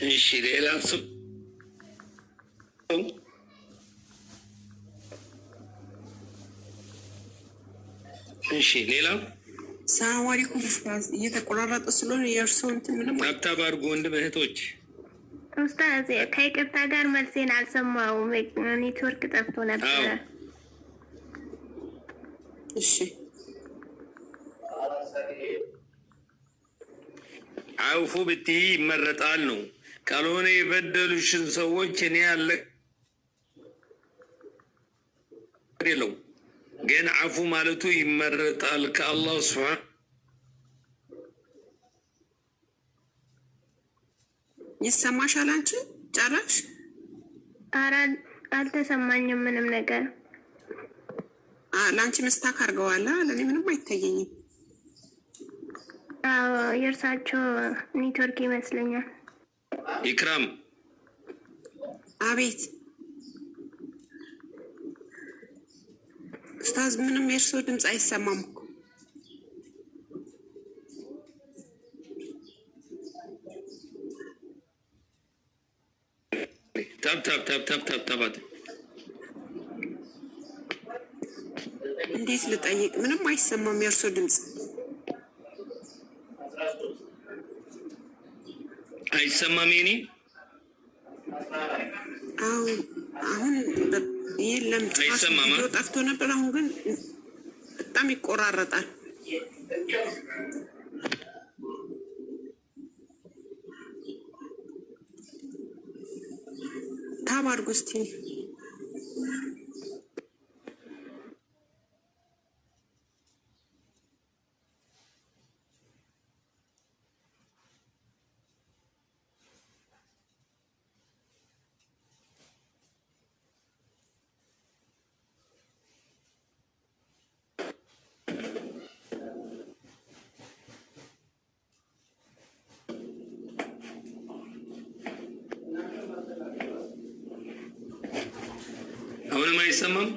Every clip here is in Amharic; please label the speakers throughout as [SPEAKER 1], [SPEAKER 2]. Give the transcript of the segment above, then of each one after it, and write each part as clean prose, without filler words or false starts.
[SPEAKER 1] እሺ ሌላ ሰው እሺ ሌላ
[SPEAKER 2] ሰላም አለይኩም ኡስታዝ እየተቆራረጠ ስለሆነ የእርስዎን ምንም
[SPEAKER 1] ታብታብ አድርጉ ወንድም እህቶች።
[SPEAKER 3] ኡስታዝ ከይቅርታ ጋር መልሴን አልሰማሁም፣ ኔትወርክ ጠፍቶ ነበረ።
[SPEAKER 2] እሺ
[SPEAKER 1] አውፉ ብትይ ይመረጣል ነው። ካልሆነ የበደሉሽን ሰዎች እኔ ያለ የለው ግን አፉ ማለቱ ይመረጣል ከአላህ ሱብሓነሁ
[SPEAKER 2] ይሰማሻል። አንቺ ጨረሽ?
[SPEAKER 3] ኧረ አልተሰማኝም ምንም ነገር።
[SPEAKER 2] ለአንቺ ምስታክ አድርገዋል። ለእኔ ምንም አይታየኝም።
[SPEAKER 3] የእርሳቸው ኔትወርክ ይመስለኛል።
[SPEAKER 1] ኢክራም
[SPEAKER 2] አቤት ኡስታዝ፣ ምንም የእርስዎ ድምፅ አይሰማም እኮ።
[SPEAKER 1] ታብ
[SPEAKER 2] እንዴት ልጠይቅ? ምንም አይሰማም የእርስዎ ድምፅ
[SPEAKER 1] አይሰማም። የኔ
[SPEAKER 2] አሁን የለም
[SPEAKER 1] አይሰማም።
[SPEAKER 2] ጠፍቶ ነበር። አሁን ግን በጣም ይቆራረጣል። ታብ አድርጉ እስቲ።
[SPEAKER 1] አሁንም አይሰማም።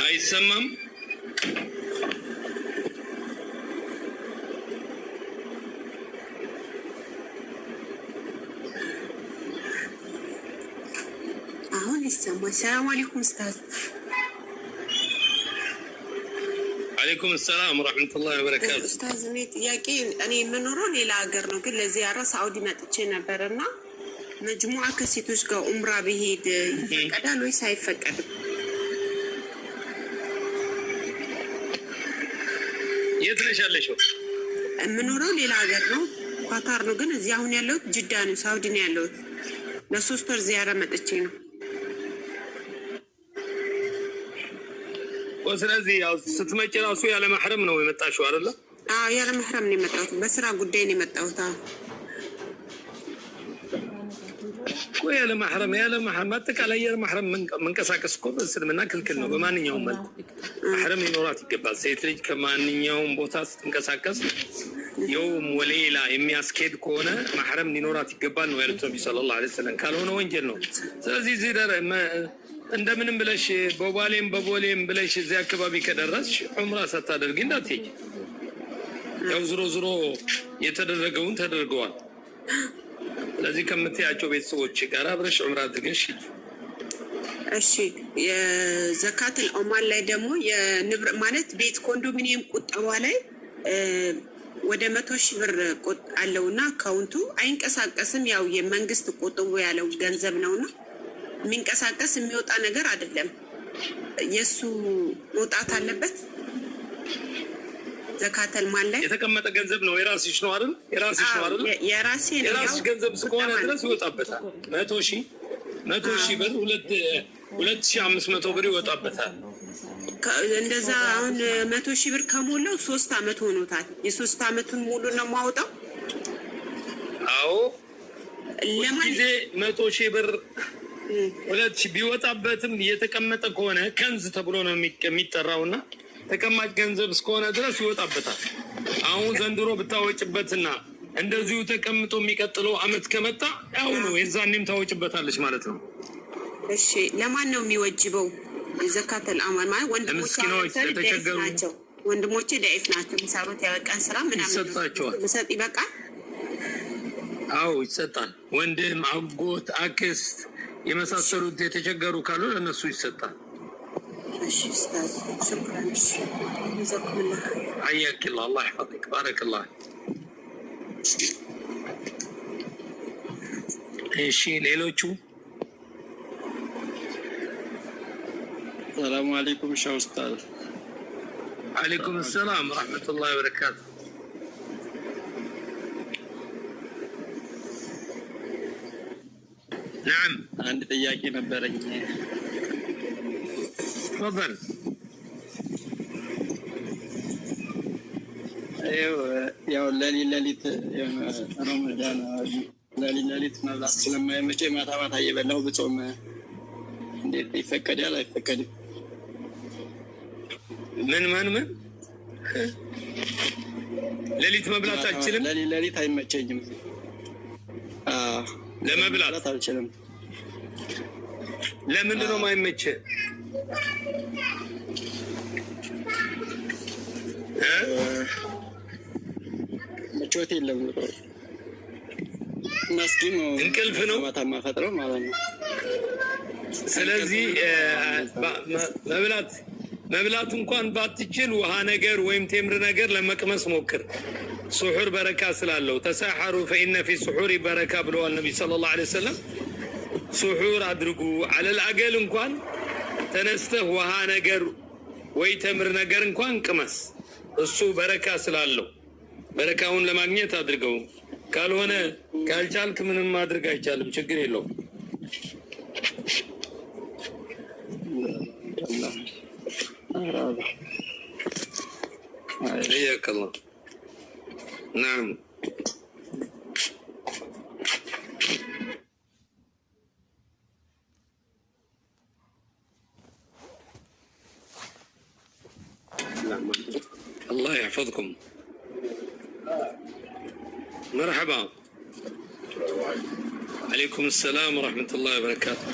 [SPEAKER 1] አይሰማም።
[SPEAKER 2] አሁን ይሰማል። ሰላም አለይኩም ኡስታዝ።
[SPEAKER 1] አለይኩም ሰላም ወራህመቱላሂ ወበረካቱ።
[SPEAKER 2] ኡስታዝ እኔ ጥያቄ እኔ የምኖረው ሌላ ሀገር ነው፣ ግን ለዚያራ ሳኡዲ መጥቼ ነበርና መጅሙዓ ከሴቶች ጋር ኡምራ ብሄድ ይፈቀዳል ወይስ አይፈቀድም?
[SPEAKER 1] የት ነሽ ያለሽው?
[SPEAKER 2] የምኖረው ሌላ ሀገር ነው፣ ኳታር ነው፣ ግን እዚህ አሁን ያለሁት ጅዳ ነው፣ ሳኡዲ ነው ያለሁት። ለ3 ወር ዚያራ መጥቼ ነው።
[SPEAKER 1] ስለዚህ ያው ስትመጪ ራሱ ያለ ማህረም ነው የመጣሽው አይደለ?
[SPEAKER 2] ያለ ማህረም ነው የመጣሁት። በስራ ጉዳይ ነው የመጣሁት።
[SPEAKER 1] ያለ ማህረም አጠቃላይ ያለ ማህረም መንቀሳቀስ እኮ በእስልምና ክልክል ነው። በማንኛውም መልኩ ማህረም ሊኖራት ይገባል። ሴት ልጅ ከማንኛውም ቦታ ስትንቀሳቀስ የውም ወሌላ የሚያስኬድ ከሆነ ማህረም ሊኖራት ይገባል ነው ያሉት ነብዩ ሰለላሁ ዐለይሂ ወሰለም። ካልሆነ ወንጀል ነው። ስለዚህ እዚህ እንደምንም ብለሽ በቦሌም ብለሽ እዚህ አካባቢ ከደረስሽ ዑምራ ሳታደርጊ እንዳትሄጂ። ያው ዝሮ የተደረገውን ተደርገዋል። ስለዚህ ከምትያቸው ቤተሰቦች ጋር አብረሽ ዑምራ አድርገሽ
[SPEAKER 2] እሺ። የዘካተል ኦማን ላይ ደግሞ የንብረት ማለት ቤት ኮንዶሚኒየም ቁጠባ ላይ ወደ 100,000 ብር አለውና አካውንቱ አይንቀሳቀስም። ያው የመንግስት ቁጥቡ ያለው ገንዘብ ነውና የሚንቀሳቀስ የሚወጣ ነገር አይደለም። የሱ መውጣት አለበት። ዘካተል ማል ላይ
[SPEAKER 1] የተቀመጠ ገንዘብ ነው። የራስሽ ነው አይደል? የራስሽ ነው አይደል?
[SPEAKER 2] የራሴ ነው።
[SPEAKER 1] የራስሽ ገንዘብ እስከሆነ ድረስ ይወጣበታል። 100 ሺህ ብር 2500 ብር ይወጣበታል።
[SPEAKER 2] እንደዛ አሁን 100 ሺህ ብር ከሞላው 3 አመት ሆኖታል። የ3 አመቱን ሙሉ ነው የማወጣው።
[SPEAKER 1] አዎ ለማንጊዜ 100 ሺህ ብር 2 ሺህ ቢወጣበትም እየተቀመጠ ከሆነ ከንዝ ተብሎ ነው የሚጠራውና ተቀማጭ ገንዘብ እስከሆነ ድረስ ይወጣበታል። አሁን ዘንድሮ ብታወጭበትና እንደዚሁ ተቀምጦ የሚቀጥለው አመት ከመጣ ያው ነው የዛኔም ታወጭበታለች ማለት ነው።
[SPEAKER 2] እሺ ለማን ነው የሚወጅበው? ዘካተል አማል ማለት ወንድሞቼ ናቸው። ወንድሞቼ ዳይፍ ናቸው። የሚሰሩት ያበቃን ስራ ምናምን
[SPEAKER 1] ይሰጣቸዋል።
[SPEAKER 2] መሰጥ ይበቃል።
[SPEAKER 1] አዎ ይሰጣል። ወንድም፣ አጎት፣ አክስት የመሳሰሉት የተቸገሩ ካሉ ለነሱ ይሰጣል።
[SPEAKER 2] እሺ ኡስታዝ ሽክራን። እሺ ጀዛኩሙላህ
[SPEAKER 1] حياك الله الله يحفظك بارك الله። እሺ ሌሎቹ
[SPEAKER 4] السلام عليكم شو أستاذ.
[SPEAKER 1] عليكم السلام ورحمة الله وبركاته. نعم
[SPEAKER 4] عندي ጥያቄ ነበረኝ።
[SPEAKER 1] تفضل.
[SPEAKER 4] ያው ለሊት ረመዳን ለሊት መብላት ስለማይመቸ ማታ ማታ እየበላሁ ብጾም እንዴት ይፈቀዳል አይፈቀድም?
[SPEAKER 1] ምን ሌሊት መብላት አልችልም።
[SPEAKER 4] ሌሊት አይመቸኝም።
[SPEAKER 1] ለመብላት
[SPEAKER 4] አልችልም።
[SPEAKER 1] ለምንድን ነው የማይመቸህ?
[SPEAKER 4] ምቾት የለም። መስኪን ነው
[SPEAKER 1] እንቅልፍ ነው
[SPEAKER 4] ማታ ማፈጥረው ማለት ነው።
[SPEAKER 1] ስለዚህ መብላት እንኳን ባትችል ውሃ ነገር ወይም ቴምር ነገር ለመቅመስ ሞክር። ሱሑር በረካ ስላለው ተሳሐሩ ፈኢነ ፊ ሱሑሪ በረካ ብለዋል ነቢ ሰለላሁ ዐለይሂ ወሰለም። ሱሑር አድርጉ። አለል አገል እንኳን ተነስተህ ውሃ ነገር ወይ ተምር ነገር እንኳን ቅመስ። እሱ በረካ ስላለው በረካውን ለማግኘት አድርገው። ካልሆነ ካልቻልክ ምንም ማድረግ አይቻልም። ችግር የለውም። حياك الله. نعم الله يحفظكم. مرحبا. عليكم السلام ورحمة الله وبركاته.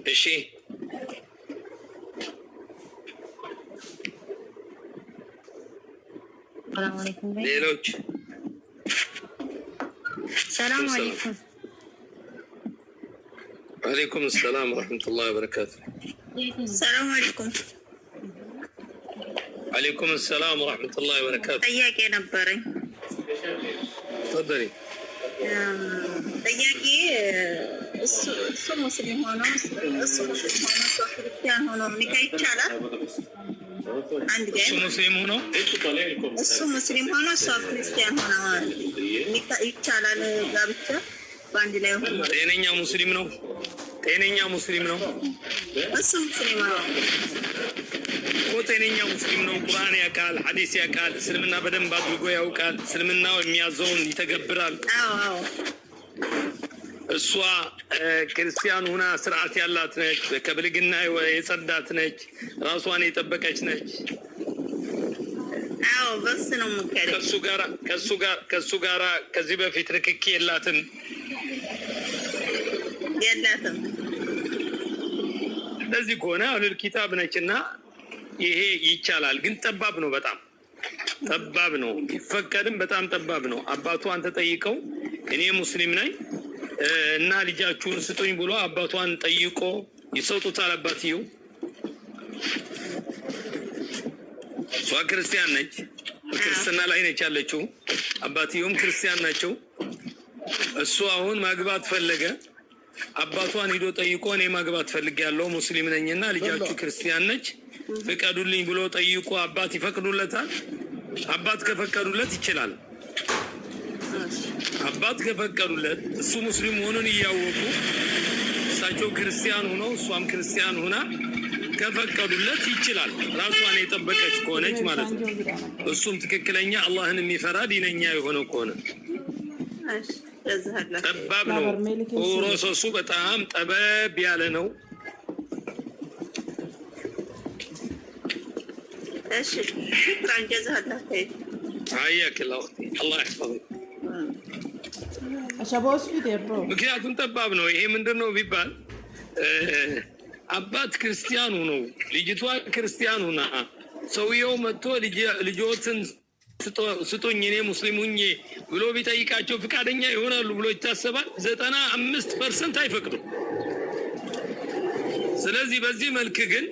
[SPEAKER 1] እሺ ሌሎች
[SPEAKER 3] ሰላም አለይኩም።
[SPEAKER 1] وعليكم السلام ورحمة الله وبركاته.
[SPEAKER 2] ሰላም አለይኩም።
[SPEAKER 1] عليكم السلام ورحمة الله وبركاته.
[SPEAKER 2] ጥያቄ ነበረኝ።
[SPEAKER 1] تفضلي.
[SPEAKER 2] ጥያቄ እሱ ሙስሊም ሆኖ እሱ ክርስቲያን ሆኖ ኒካ ይቻላል? አንድ ጋር እሱ ሙስሊም ሆኖ እሷ ክርስቲያን ሆኖ ኒካ ይቻላል? ጋብቻ በአንድ ላይ ሆኖ
[SPEAKER 1] ጤነኛ ሙስሊም ነው?
[SPEAKER 2] እሱ ሙስሊም ነው
[SPEAKER 1] እኮ ጤነኛ ሙስሊም ነው። ቁርአን ያውቃል፣ ሐዲስ ያውቃል፣ እስልምና በደንብ አድርጎ ያውቃል። እስልምናው የሚያዘውን ይተገብራል።
[SPEAKER 2] አዎ
[SPEAKER 1] እሷ ክርስቲያን ሆና ስርዓት ያላት ነች፣ ከብልግና የጸዳት ነች፣ ራሷን የጠበቀች ነች።
[SPEAKER 2] አዎ በስ ነው መከረ
[SPEAKER 1] ከሱ ጋራ ከዚህ በፊት ንክኪ የላትም። እንደዚህ ከሆነ አህሉል ኪታብ ነችና ይሄ ይቻላል። ግን ጠባብ ነው፣ በጣም ጠባብ ነው። ይፈቀድም በጣም ጠባብ ነው። አባቷን ተጠይቀው እኔ ሙስሊም ነኝ እና ልጃችሁን ስጡኝ ብሎ አባቷን ጠይቆ ይሰጡታል። አባትየው እሷ ክርስቲያን ነች። ክርስትና ላይ ነች ያለችው። አባትየውም ክርስቲያን ናቸው። እሱ አሁን ማግባት ፈለገ። አባቷን ሂዶ ጠይቆ እኔ ማግባት ፈልጌያለሁ ሙስሊም ነኝና ልጃችሁ ክርስቲያን ነች ፍቀዱልኝ ብሎ ጠይቆ አባት ይፈቅዱለታል? አባት ከፈቀዱለት ይችላል። አባት ከፈቀዱለት እሱ ሙስሊም ሆኖን እያወቁ እሳቸው ክርስቲያን ሆነው እሷም ክርስቲያን ሆና ከፈቀዱለት ይችላል። ራሷን የጠበቀች ከሆነች ማለት ነው። እሱም ትክክለኛ አላህን የሚፈራ ዲነኛ የሆነ ከሆነ ጠባብ ነው። ፕሮሰሱ በጣም ጠበብ ያለ ነው።
[SPEAKER 2] እሺ ሽክራን ጀዛላህ ኸይር
[SPEAKER 1] حياك الله الله يحفظك
[SPEAKER 5] አሻቦስ ቪዲዮ ብሮ
[SPEAKER 1] ምክንያቱም ጠባብ ነው። ይሄ ምንድነው ቢባል አባት ክርስቲያኑ ነው ልጅቷ ክርስቲያኑ ና ሰውየው መጥቶ ልጆትን ስጦኝ እኔ ሙስሊም ሁኜ ብሎ ቢጠይቃቸው ፍቃደኛ ይሆናሉ ብሎ ይታሰባል? 95% አይፈቅዱም። ስለዚህ በዚህ መልክ ግን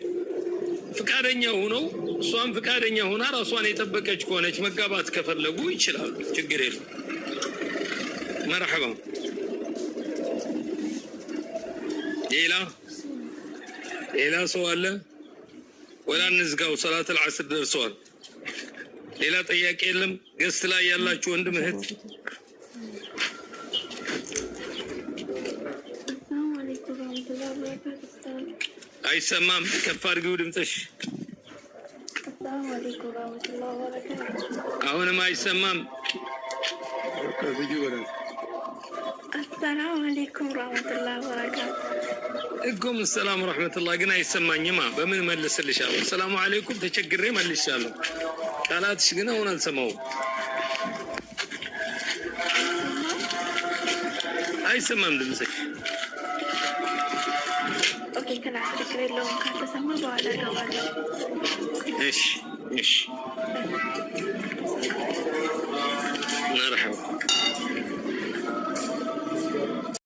[SPEAKER 1] ፍቃደኛ ሆነው እሷም ፍቃደኛ ሆና ራሷን የጠበቀች ከሆነች መጋባት ከፈለጉ ይችላሉ። ችግር የለም። مرحبا ሌላ ሰው አለ ወላ እንዝጋው? ሰላት العصر ደርሷል። ሌላ ጥያቄ የለም? ገስት ላይ ያላችሁ ወንድም እህት አይሰማም? ከፍ አድርጊው ድምፅሽ። አሁንም አይሰማም?
[SPEAKER 3] السلام عليكم ورحمة الله وبركاته.
[SPEAKER 1] عليكم السلام ورحمة الله. قنا يسمعني بمن ملس اللي شاء. السلام عليكم تشكري ملس شاء. قالات شقنا ونا نسمعه. أي سمام دمسك.
[SPEAKER 3] أوكي كنا تشكري لهم كان تسمع بعد كمان.
[SPEAKER 1] إيش مرحبا.